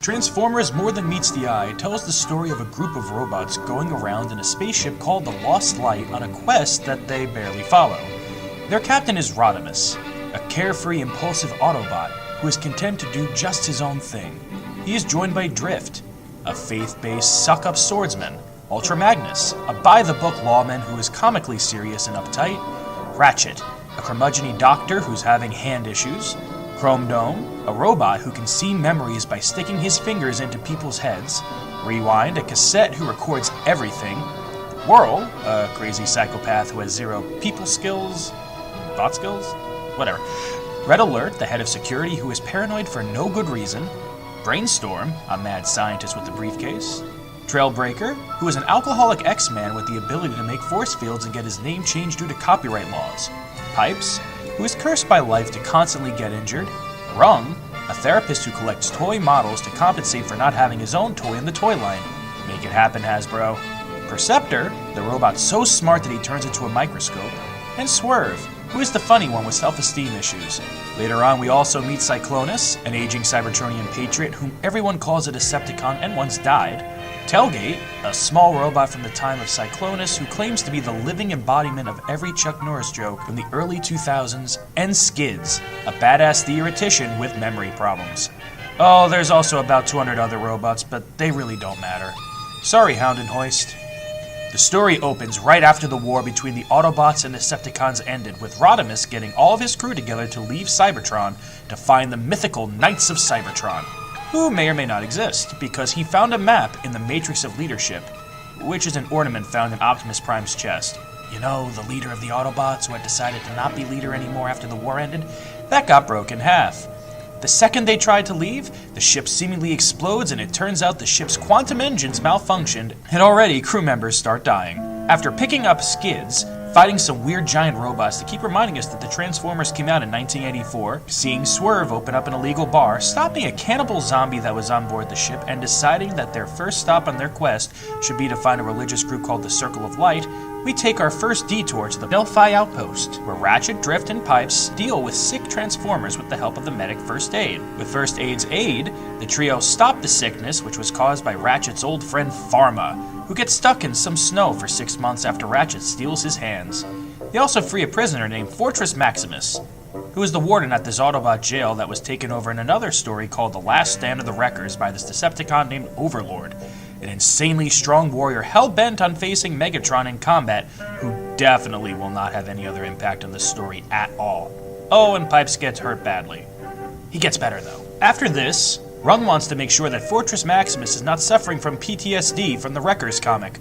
Transformers More Than Meets the Eye tells the story of a group of robots going around in a spaceship called the Lost Light on a quest that they barely follow. Their captain is Rodimus, a carefree, impulsive Autobot who is content to do just his own thing. He is joined by Drift, a faith-based suck-up swordsman, Ultra Magnus, a by-the-book lawman who is comically serious and uptight, Ratchet, a curmudgeon-y doctor who's having hand issues, Chrome Dome, a robot who can see memories by sticking his fingers into people's heads, Rewind, a cassette who records everything, Whirl, a crazy psychopath who has zero people skills, thought skills, whatever, Red Alert, the head of security who is paranoid for no good reason, Brainstorm, a mad scientist with a briefcase, Trailbreaker, who is an alcoholic X-Man with the ability to make force fields and get his name changed due to copyright laws, Pipes, who is cursed by life to constantly get injured, Rung, a therapist who collects toy models to compensate for not having his own toy in the toy line. Make it happen, Hasbro. Perceptor, the robot so smart that he turns into a microscope, and Swerve, who is the funny one with self-esteem issues. Later on, we also meet Cyclonus, an aging Cybertronian patriot whom everyone calls a Decepticon and once died, Tailgate, a small robot from the time of Cyclonus who claims to be the living embodiment of every Chuck Norris joke from the early 2000s, and Skids, a badass theoretician with memory problems. Oh, there's also about 200 other robots, but they really don't matter. Sorry, Hound and Hoist. The story opens right after the war between the Autobots and Decepticons ended, with Rodimus getting all of his crew together to leave Cybertron to find the mythical Knights of Cybertron, who may or may not exist, because he found a map in the Matrix of Leadership, which is an ornament found in Optimus Prime's chest. You know, the leader of the Autobots who had decided to not be leader anymore after the war ended? That got broke in half. The second they tried to leave, the ship seemingly explodes and it turns out the ship's quantum engines malfunctioned, and already crew members start dying. After picking up Skids, fighting some weird giant robots to keep reminding us that the Transformers came out in 1984, seeing Swerve open up an illegal bar, stopping a cannibal zombie that was on board the ship, and deciding that their first stop on their quest should be to find a religious group called the Circle of Light, we take our first detour to the Delphi Outpost, where Ratchet, Drift, and Pipes deal with sick Transformers with the help of the medic First Aid. With First Aid's aid, the trio stop the sickness, which was caused by Ratchet's old friend Pharma, who gets stuck in some snow for 6 months after Ratchet steals his hands. They also free a prisoner named Fortress Maximus, who is the warden at this Autobot jail that was taken over in another story called The Last Stand of the Wreckers by this Decepticon named Overlord, an insanely strong warrior hell-bent on facing Megatron in combat, who definitely will not have any other impact on the story at all. Oh, and Pipes gets hurt badly. He gets better, though. After this, Rung wants to make sure that Fortress Maximus is not suffering from PTSD from the Wreckers comic.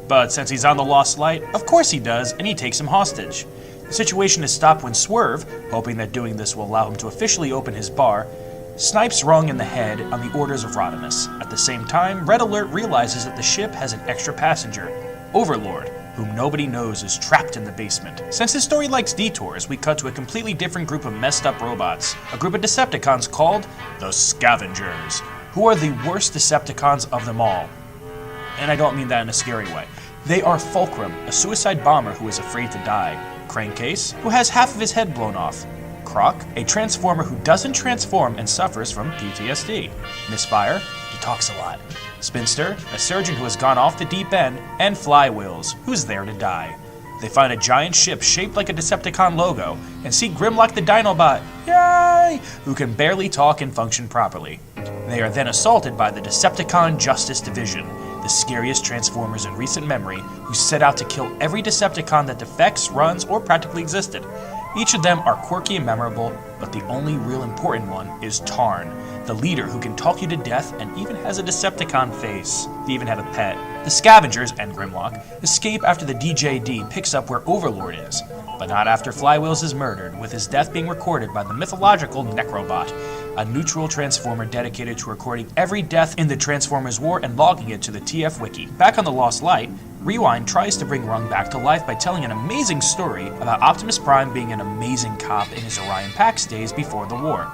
But since he's on the Lost Light, of course he does, and he takes him hostage. The situation is stopped when Swerve, hoping that doing this will allow him to officially open his bar, snipes Rung in the head on the orders of Rodimus. At the same time, Red Alert realizes that the ship has an extra passenger, Overlord, whom nobody knows is trapped in the basement. Since this story likes detours, we cut to a completely different group of messed up robots, a group of Decepticons called the Scavengers, who are the worst Decepticons of them all. And I don't mean that in a scary way. They are Fulcrum, a suicide bomber who is afraid to die, Crankcase, who has half of his head blown off, Croc, a transformer who doesn't transform and suffers from PTSD, Misfire, he talks a lot, Spinster, a surgeon who has gone off the deep end, and Flywheels, who's there to die. They find a giant ship shaped like a Decepticon logo, and see Grimlock the Dinobot, yay, who can barely talk and function properly. They are then assaulted by the Decepticon Justice Division, the scariest Transformers in recent memory, who set out to kill every Decepticon that defects, runs, or practically existed. Each of them are quirky and memorable, but the only real important one is Tarn, the leader who can talk you to death and even has a Decepticon face. They even have a pet. The Scavengers, and Grimlock, escape after the DJD picks up where Overlord is, but not after Flywheels is murdered, with his death being recorded by the mythological Necrobot, a neutral transformer dedicated to recording every death in the Transformers War and logging it to the TF Wiki. Back on the Lost Light, Rewind tries to bring Rung back to life by telling an amazing story about Optimus Prime being an amazing cop in his Orion Pax days before the war.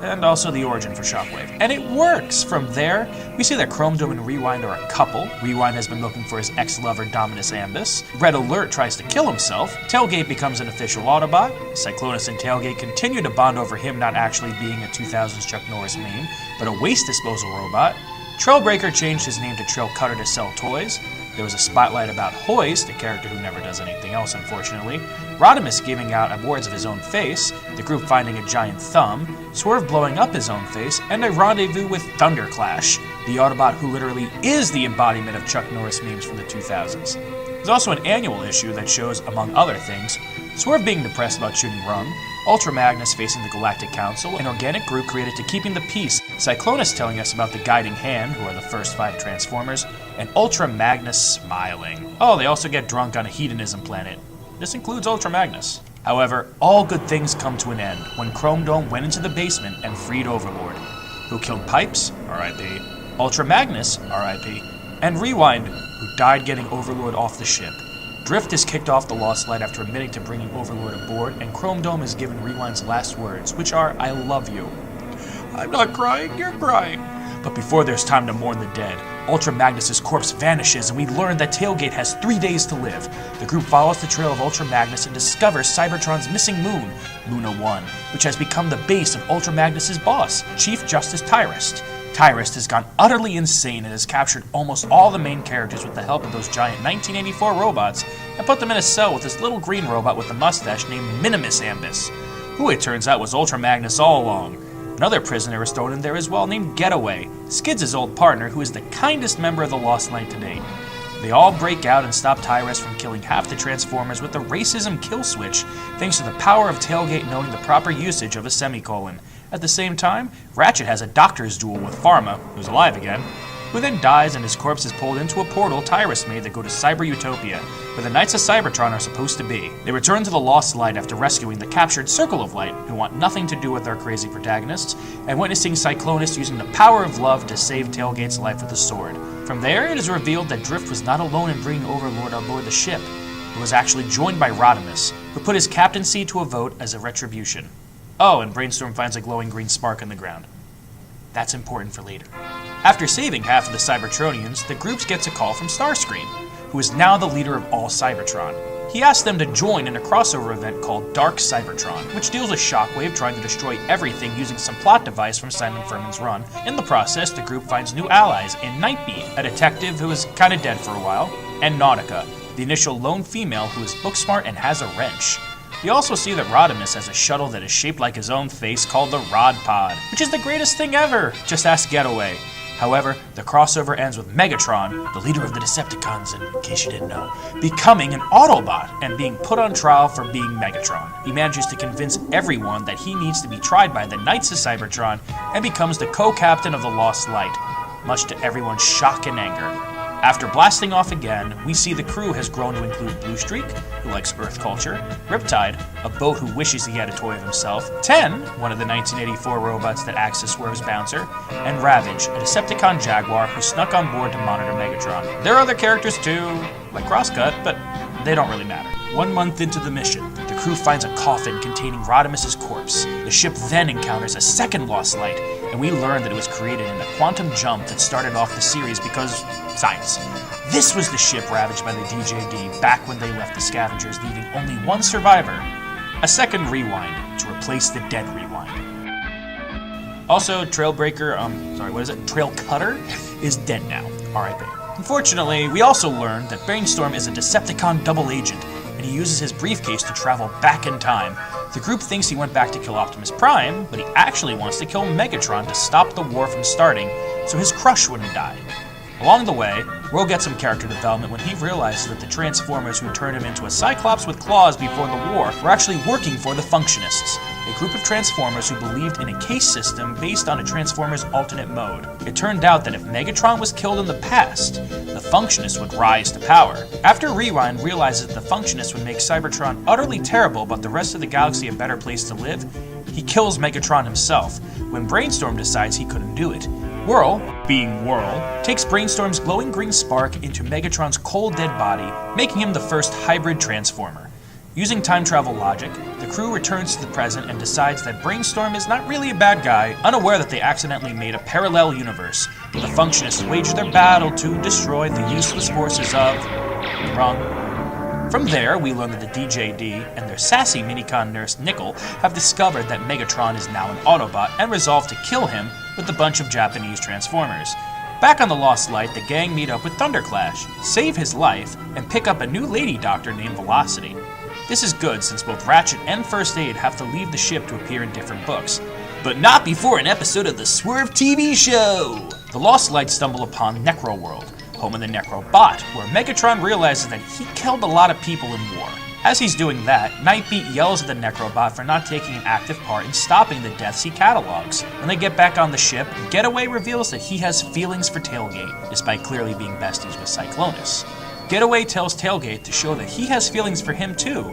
and also the origin for Shockwave. And it works! From there, we see that Chrome Dome and Rewind are a couple. Rewind has been looking for his ex-lover Dominus Ambus. Red Alert tries to kill himself. Tailgate becomes an official Autobot. Cyclonus and Tailgate continue to bond over him not actually being a 2000s Chuck Norris meme, but a waste disposal robot. Trailbreaker changed his name to Trail Cutter to sell toys. There was a spotlight about Hoist, a character who never does anything else, unfortunately. Rodimus giving out awards of his own face, the group finding a giant thumb, Swerve blowing up his own face, and a rendezvous with Thunderclash, the Autobot who literally is the embodiment of Chuck Norris memes from the 2000s. There's also an annual issue that shows, among other things, Swerve being depressed about shooting Rung, Ultra Magnus facing the Galactic Council, an organic group created to keeping the peace, Cyclonus telling us about the Guiding Hand, who are the first 5 Transformers, and Ultra Magnus smiling. Oh, they also get drunk on a hedonism planet. This includes Ultra Magnus. However, all good things come to an end when Chrome Dome went into the basement and freed Overlord, who killed Pipes, R.I.P., Ultra Magnus, R.I.P., and Rewind, who died getting Overlord off the ship. Drift is kicked off the Lost Light after admitting to bringing Overlord aboard, and Chrome Dome is given Rewind's last words, which are, "I love you." I'm not crying, you're crying. But before there's time to mourn the dead, Ultra Magnus' corpse vanishes, and we learn that Tailgate has 3 days to live. The group follows the trail of Ultra Magnus and discovers Cybertron's missing moon, Luna 1, which has become the base of Ultra Magnus' boss, Chief Justice Tyrest. Tyrest has gone utterly insane and has captured almost all the main characters with the help of those giant 1984 robots and put them in a cell with this little green robot with a mustache named Minimus Ambus, who it turns out was Ultra Magnus all along. Another prisoner is thrown in there as well named Getaway, Skids' old partner, who is the kindest member of the Lost Light to date. They all break out and stop Tyrest from killing half the Transformers with the racism kill switch, thanks to the power of Tailgate knowing the proper usage of a semicolon. At the same time, Ratchet has a doctor's duel with Pharma, who's alive again, who then dies and his corpse is pulled into a portal Tyrest made that go to Cyber Utopia, where the Knights of Cybertron are supposed to be. They return to the Lost Light after rescuing the captured Circle of Light, who want nothing to do with our crazy protagonists, and witnessing Cyclonus using the power of love to save Tailgate's life with a sword. From there, it is revealed that Drift was not alone in bringing Overlord on board the ship. He was actually joined by Rodimus, who put his captaincy to a vote as a retribution. Oh, and Brainstorm finds a glowing green spark in the ground. That's important for later. After saving half of the Cybertronians, the group gets a call from Starscream, who is now the leader of all Cybertron. He asks them to join in a crossover event called Dark Cybertron, which deals with Shockwave trying to destroy everything using some plot device from Simon Furman's run. In the process, the group finds new allies in Nightbeam, a detective who is kinda dead for a while, and Nautica, the initial lone female who is book smart and has a wrench. We also see that Rodimus has a shuttle that is shaped like his own face called the Rod Pod, which is the greatest thing ever! Just ask Getaway. However, the crossover ends with Megatron, the leader of the Decepticons, in case you didn't know, becoming an Autobot and being put on trial for being Megatron. He manages to convince everyone that he needs to be tried by the Knights of Cybertron and becomes the co-captain of the Lost Light, much to everyone's shock and anger. After blasting off again, we see the crew has grown to include Bluestreak, who likes Earth culture, Riptide, a boat who wishes he had a toy of himself, Ten, one of the 1984 robots that acts as Swerve's bouncer, and Ravage, a Decepticon Jaguar who snuck on board to monitor Megatron. There are other characters too, like Crosscut, but they don't really matter. 1 month into the mission, the crew finds a coffin containing Rodimus' corpse. The ship then encounters a second Lost Light, and we learn that it was created in the quantum jump that started off the series because science. This was the ship ravaged by the DJD back when they left the Scavengers, leaving only one survivor, a second Rewind, to replace the dead Rewind. Also, Trail Cutter is dead now, R.I.P. Unfortunately, we also learned that Brainstorm is a Decepticon double agent, and he uses his briefcase to travel back in time. The group thinks he went back to kill Optimus Prime, but he actually wants to kill Megatron to stop the war from starting, so his crush wouldn't die. Along the way, we'll get some character development when he realizes that the Transformers who turned him into a Cyclops with claws before the war were actually working for the Functionists, a group of Transformers who believed in a case system based on a Transformers alternate mode. It turned out that if Megatron was killed in the past, the Functionists would rise to power. After Rewind realizes that the Functionists would make Cybertron utterly terrible but the rest of the galaxy a better place to live, he kills Megatron himself, when Brainstorm decides he couldn't do it. Whirl, being Whirl, takes Brainstorm's glowing green spark into Megatron's cold dead body, making him the first hybrid Transformer. Using time travel logic, the crew returns to the present and decides that Brainstorm is not really a bad guy, unaware that they accidentally made a parallel universe, where the Functionists wage their battle to destroy the useless forces of... wrong. From there, we learn that the DJD and their sassy Minicon nurse Nickel have discovered that Megatron is now an Autobot and resolve to kill him with a bunch of Japanese Transformers. Back on the Lost Light, the gang meet up with Thunderclash, save his life, and pick up a new lady doctor named Velocity. This is good since both Ratchet and First Aid have to leave the ship to appear in different books. But not before an episode of the Swerve TV show! The Lost Light stumble upon Necroworld, home of the Necrobot, where Megatron realizes that he killed a lot of people in war. As he's doing that, Nightbeat yells at the Necrobot for not taking an active part in stopping the deaths he catalogs. When they get back on the ship, Getaway reveals that he has feelings for Tailgate, despite clearly being besties with Cyclonus. Getaway tells Tailgate to show that he has feelings for him too,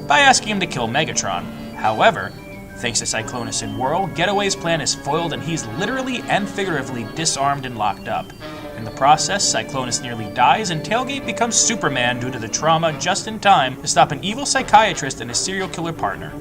by asking him to kill Megatron. However, thanks to Cyclonus and Whirl, Getaway's plan is foiled and he's literally and figuratively disarmed and locked up. In the process, Cyclonus nearly dies and Tailgate becomes Superman due to the trauma just in time to stop an evil psychiatrist and his serial killer partner.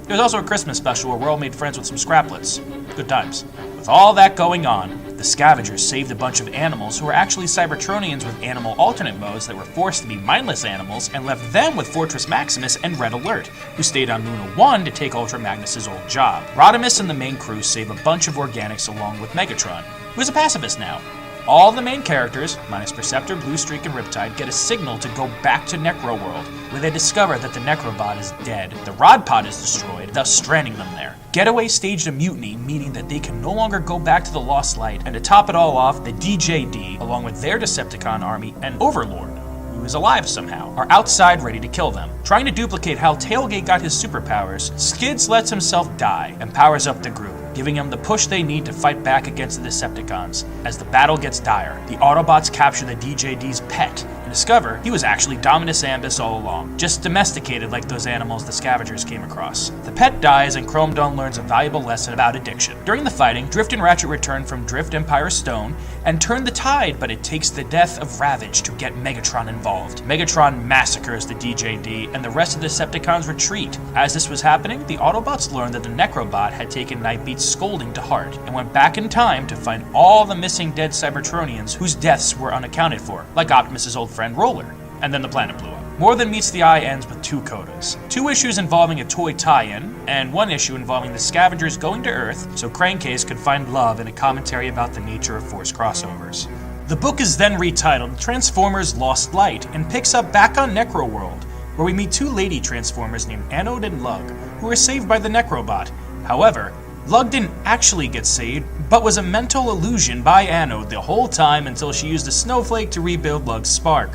There's also a Christmas special where Whirl made friends with some Scraplets. Good times. With all that going on, the Scavengers saved a bunch of animals who were actually Cybertronians with animal alternate modes that were forced to be mindless animals and left them with Fortress Maximus and Red Alert, who stayed on Luna 1 to take Ultra Magnus' old job. Rodimus and the main crew save a bunch of organics along with Megatron, who is a pacifist now. All the main characters, minus Perceptor, Bluestreak, and Riptide, get a signal to go back to Necroworld, where they discover that the Necrobot is dead. The Rod Pod is destroyed, thus stranding them there. Getaway staged a mutiny, meaning that they can no longer go back to the Lost Light, and to top it all off, the DJD, along with their Decepticon army, and Overlord, who is alive somehow, are outside ready to kill them. Trying to duplicate how Tailgate got his superpowers, Skids lets himself die and powers up the group, giving them the push they need to fight back against the Decepticons. As the battle gets dire, the Autobots capture the DJD's pet and discover he was actually Dominus Ambus all along, just domesticated like those animals the Scavengers came across. The pet dies and Chrome Dome learns a valuable lesson about addiction. During the fighting, Drift and Ratchet return from Drift Empire Stone and turn the tide, but it takes the death of Ravage to get Megatron involved. Megatron massacres the DJD and the rest of the Decepticons retreat. As this was happening, the Autobots learned that the Necrobot had taken Nightbeat's scolding to heart and went back in time to find all the missing dead Cybertronians whose deaths were unaccounted for, like Optimus's old friend Roller. And then the planet blew up. More Than Meets the Eye ends with 2 codas. 2 issues involving a toy tie-in, and 1 issue involving the Scavengers going to Earth so Crankcase could find love in a commentary about the nature of Force crossovers. The book is then retitled Transformers Lost Light and picks up back on Necroworld, where we meet 2 lady Transformers named Anode and Lug, who are saved by the Necrobot. However, Lug didn't actually get saved, but was a mental illusion by Anode the whole time until she used a snowflake to rebuild Lug's spark.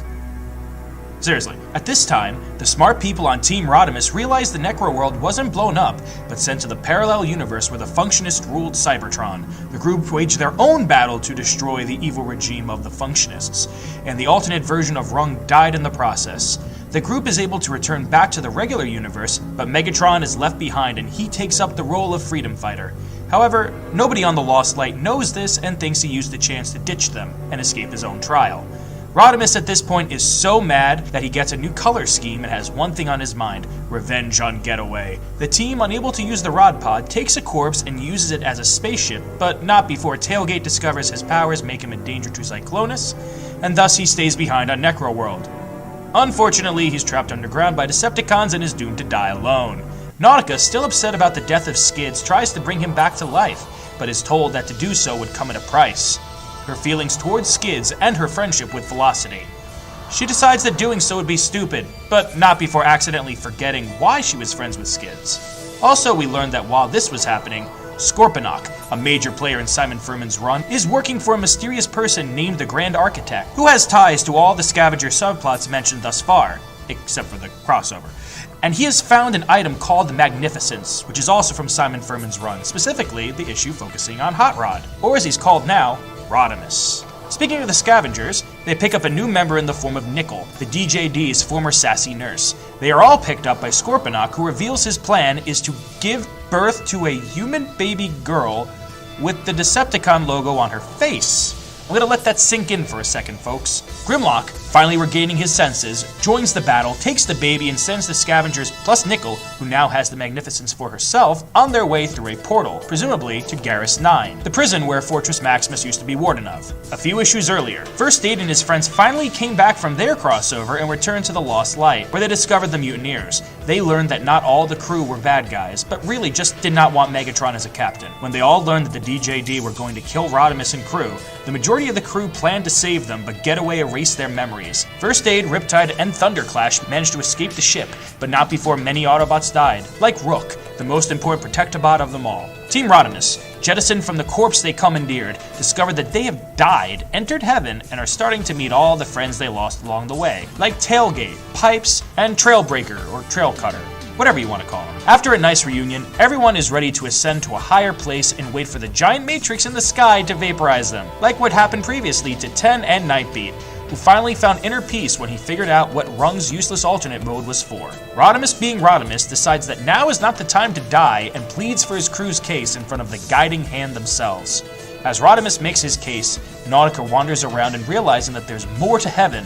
Seriously, at this time, the smart people on Team Rodimus realized the Necroworld wasn't blown up, but sent to the parallel universe where the Functionist ruled Cybertron. The group waged their own battle to destroy the evil regime of the Functionists, and the alternate version of Rung died in the process. The group is able to return back to the regular universe, but Megatron is left behind and he takes up the role of freedom fighter. However, nobody on the Lost Light knows this and thinks he used the chance to ditch them and escape his own trial. Rodimus at this point is so mad that he gets a new color scheme and has one thing on his mind: revenge on Getaway. The team, unable to use the Rod Pod, takes a corpse and uses it as a spaceship, but not before Tailgate discovers his powers make him a danger to Cyclonus, and thus he stays behind on Necroworld. Unfortunately, he's trapped underground by Decepticons and is doomed to die alone. Nautica, still upset about the death of Skids, tries to bring him back to life, but is told that to do so would come at a price: her feelings towards Skids and her friendship with Velocity. She decides that doing so would be stupid, but not before accidentally forgetting why she was friends with Skids. Also, we learned that while this was happening, Scorponok, a major player in Simon Furman's run, is working for a mysterious person named the Grand Architect, who has ties to all the Scavenger subplots mentioned thus far, except for the crossover. And he has found an item called the Magnificence, which is also from Simon Furman's run, specifically the issue focusing on Hot Rod, or as he's called now, Rodimus. Speaking of the Scavengers, they pick up a new member in the form of Nickel, the DJD's former sassy nurse. They are all picked up by Scorponok, who reveals his plan is to give birth to a human baby girl with the Decepticon logo on her face. I'm gonna let that sink in for a second, folks. Grimlock, finally regaining his senses, joins the battle, takes the baby, and sends the scavengers plus Nickel, who now has the Magnificence for herself, on their way through a portal, presumably to Garrus 9, the prison where Fortress Maximus used to be warden of. A few issues earlier, First Aid and his friends finally came back from their crossover and returned to the Lost Light, where they discovered the Mutineers. They learned that not all the crew were bad guys, but really just did not want Megatron as a captain. When they all learned that the DJD were going to kill Rodimus and crew, the majority of the crew planned to save them, but Getaway erased their memories. First Aid, Riptide, and Thunderclash managed to escape the ship, but not before many Autobots died, like Rook, the most important Protectobot of them all. Team Rodimus, jettisoned from the corpse they commandeered, discovered that they have died, entered heaven, and are starting to meet all the friends they lost along the way, like Tailgate, Pipes, and Trailbreaker, or Trail Cutter, whatever you want to call them. After a nice reunion, everyone is ready to ascend to a higher place and wait for the giant matrix in the sky to vaporize them, like what happened previously to Ten and Nightbeat, who finally found inner peace when he figured out what Rung's useless alternate mode was for. Rodimus, being Rodimus, decides that now is not the time to die and pleads for his crew's case in front of the Guiding Hand themselves. As Rodimus makes his case, Nautica wanders around and realizing that there's more to heaven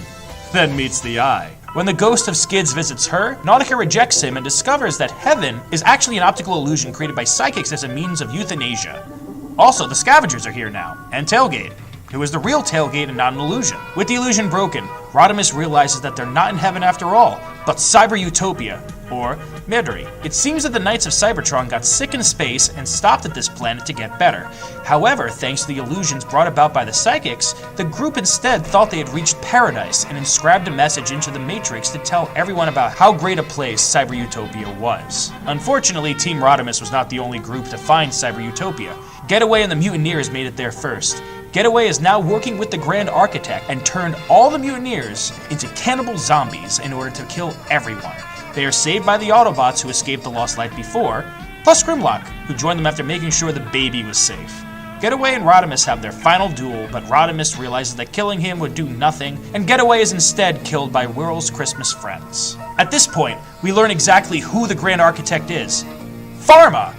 than meets the eye. When the ghost of Skids visits her, Nautica rejects him and discovers that heaven is actually an optical illusion created by psychics as a means of euthanasia. Also, the scavengers are here now, and Tailgate, who is the real Tailgate and not an illusion. With the illusion broken, Rodimus realizes that they're not in heaven after all, but Cyber Utopia, or Merderi. It seems that the Knights of Cybertron got sick in space and stopped at this planet to get better. However, thanks to the illusions brought about by the psychics, the group instead thought they had reached paradise and inscribed a message into the Matrix to tell everyone about how great a place Cyber Utopia was. Unfortunately, Team Rodimus was not the only group to find Cyber Utopia. Getaway and the Mutineers made it there first. Getaway is now working with the Grand Architect and turned all the Mutineers into cannibal zombies in order to kill everyone. They are saved by the Autobots who escaped the Lost Light before, plus Grimlock, who joined them after making sure the baby was safe. Getaway and Rodimus have their final duel, but Rodimus realizes that killing him would do nothing, and Getaway is instead killed by Whirl's Christmas friends. At this point, we learn exactly who the Grand Architect is. Pharma!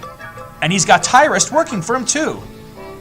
And he's got Tyrest working for him too.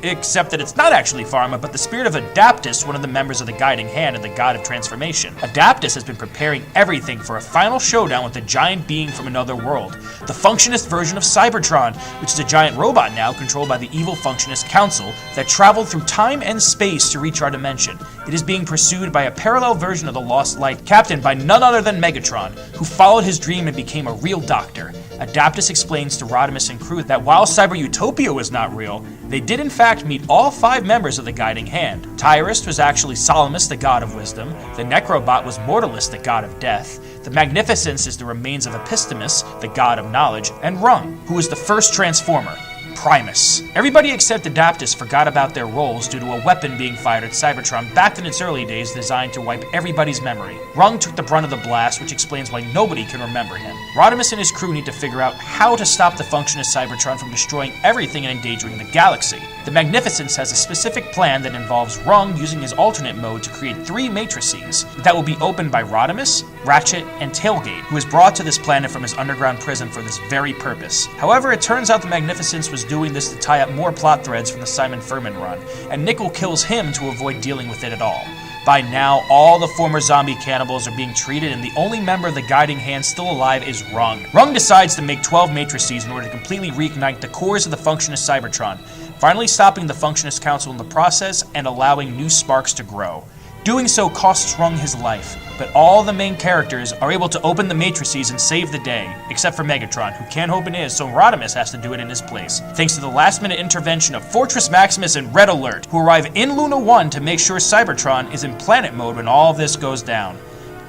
Except that it's not actually Pharma, but the spirit of Adaptus, one of the members of the Guiding Hand and the God of Transformation. Adaptus has been preparing everything for a final showdown with a giant being from another world, the Functionist version of Cybertron, which is a giant robot now controlled by the evil Functionist Council that traveled through time and space to reach our dimension. It is being pursued by a parallel version of the Lost Light, captained by none other than Megatron, who followed his dream and became a real doctor. Adaptus explains to Rodimus and crew that while Cyber Utopia was not real, they did in fact meet all 5 members of the Guiding Hand. Tyrest was actually Salamis, the god of wisdom, the Necrobot was Mortalis, the god of death, the Magnificence is the remains of Epistemus, the god of knowledge, and Rung, who was the first Transformer, Primus. Everybody except Adaptus forgot about their roles due to a weapon being fired at Cybertron back in its early days designed to wipe everybody's memory. Rung took the brunt of the blast, which explains why nobody can remember him. Rodimus and his crew need to figure out how to stop the Functionist Cybertron from destroying everything and endangering the galaxy. The Magnificence has a specific plan that involves Rung using his alternate mode to create 3 matrices that will be opened by Rodimus, Ratchet, and Tailgate, who was brought to this planet from his underground prison for this very purpose. However, it turns out the Magnificence was doing this to tie up more plot threads from the Simon Furman run, and Nickel kills him to avoid dealing with it at all. By now, all the former zombie cannibals are being treated, and the only member of the Guiding Hand still alive is Rung. Rung decides to make 12 matrices in order to completely reignite the cores of the Functionist Cybertron, finally stopping the Functionist Council in the process and allowing new sparks to grow. Doing so costs Rung his life, but all the main characters are able to open the matrices and save the day, except for Megatron, who can't open his, so Rodimus has to do it in his place, thanks to the last-minute intervention of Fortress Maximus and Red Alert, who arrive in Luna 1 to make sure Cybertron is in planet mode when all of this goes down.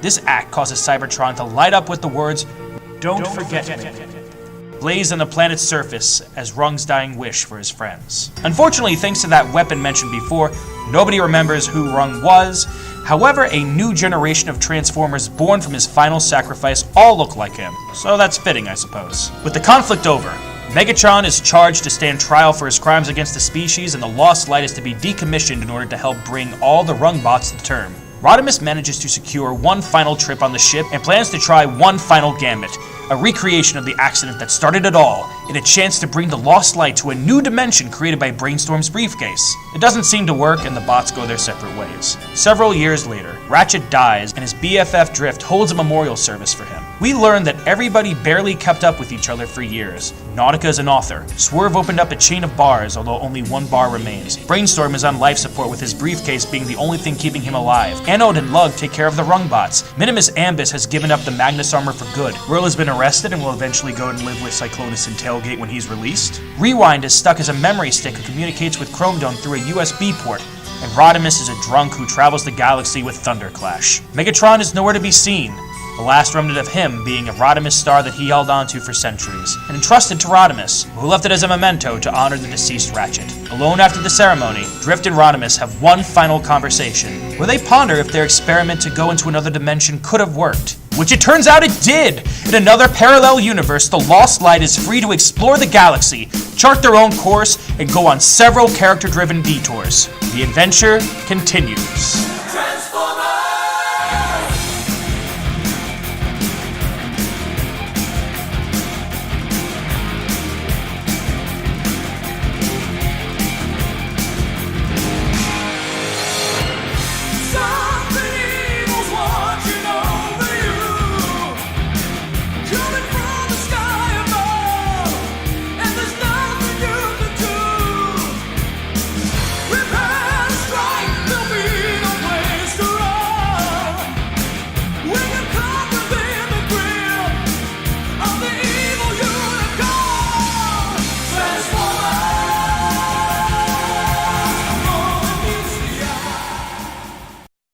This act causes Cybertron to light up with the words, "Don't forget me," blaze on the planet's surface as Rung's dying wish for his friends. Unfortunately, thanks to that weapon mentioned before, nobody remembers who Rung was. However, a new generation of Transformers born from his final sacrifice all look like him, so that's fitting, I suppose. With the conflict over, Megatron is charged to stand trial for his crimes against the species, and the Lost Light is to be decommissioned in order to help bring all the Rung bots to term. Rodimus manages to secure one final trip on the ship and plans to try one final gambit, a recreation of the accident that started it all, in a chance to bring the Lost Light to a new dimension created by Brainstorm's briefcase. It doesn't seem to work, and the bots go their separate ways. Several years later, Ratchet dies, and his BFF Drift holds a memorial service for him. We learn that everybody barely kept up with each other for years. Nautica is an author. Swerve opened up a chain of bars, although only one bar remains. Brainstorm is on life support, with his briefcase being the only thing keeping him alive. Anode and Lug take care of the Rungbots. Minimus Ambus has given up the Magnus armor for good. Whirl has been arrested and will eventually go and live with Cyclonus and Tailgate when he's released. Rewind is stuck as a memory stick who communicates with Chrome Dome through a USB port. And Rodimus is a drunk who travels the galaxy with Thunderclash. Megatron is nowhere to be seen, the last remnant of him being a Rodimus star that he held onto for centuries, and entrusted to Rodimus, who left it as a memento to honor the deceased Ratchet. Alone after the ceremony, Drift and Rodimus have one final conversation, where they ponder if their experiment to go into another dimension could have worked. Which it turns out it did! In another parallel universe, the Lost Light is free to explore the galaxy, chart their own course, and go on several character-driven detours. The adventure continues.